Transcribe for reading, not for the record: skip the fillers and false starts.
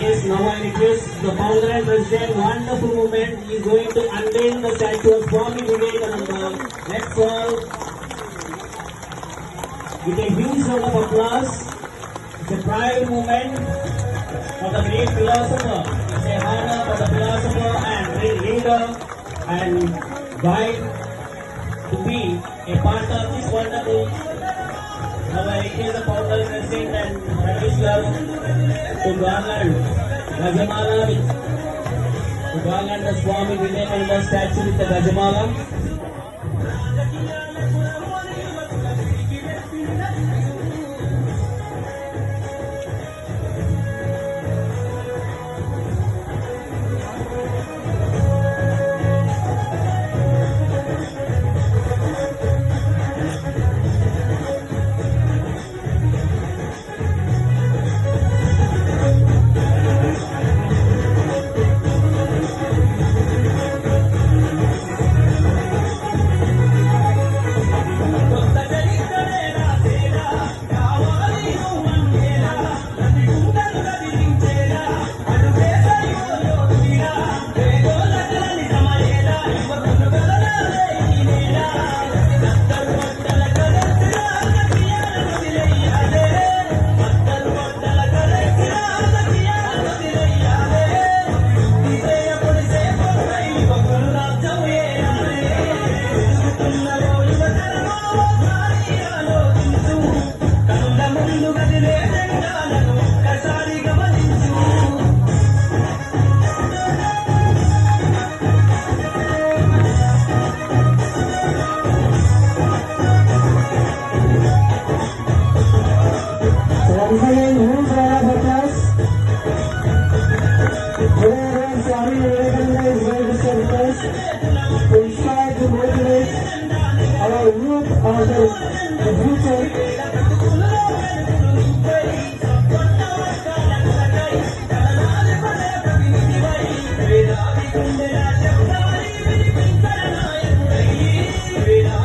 case, now I request the founder and president, wonderful movement. He is going to unveil the statue of Swami Vivekananda. Let's all give a huge round of applause. It's a pride moment for the great philosopher. It's a honor for the philosopher and great leader and guide to be a part of this wonderful. Now I request the founder, president and Rakesh Garu to garland Gajamala to garland the Swami Vivekananda statue with the Gajamala. Swami Vivekananda is going to serve us to inspire, to motivate our youth, our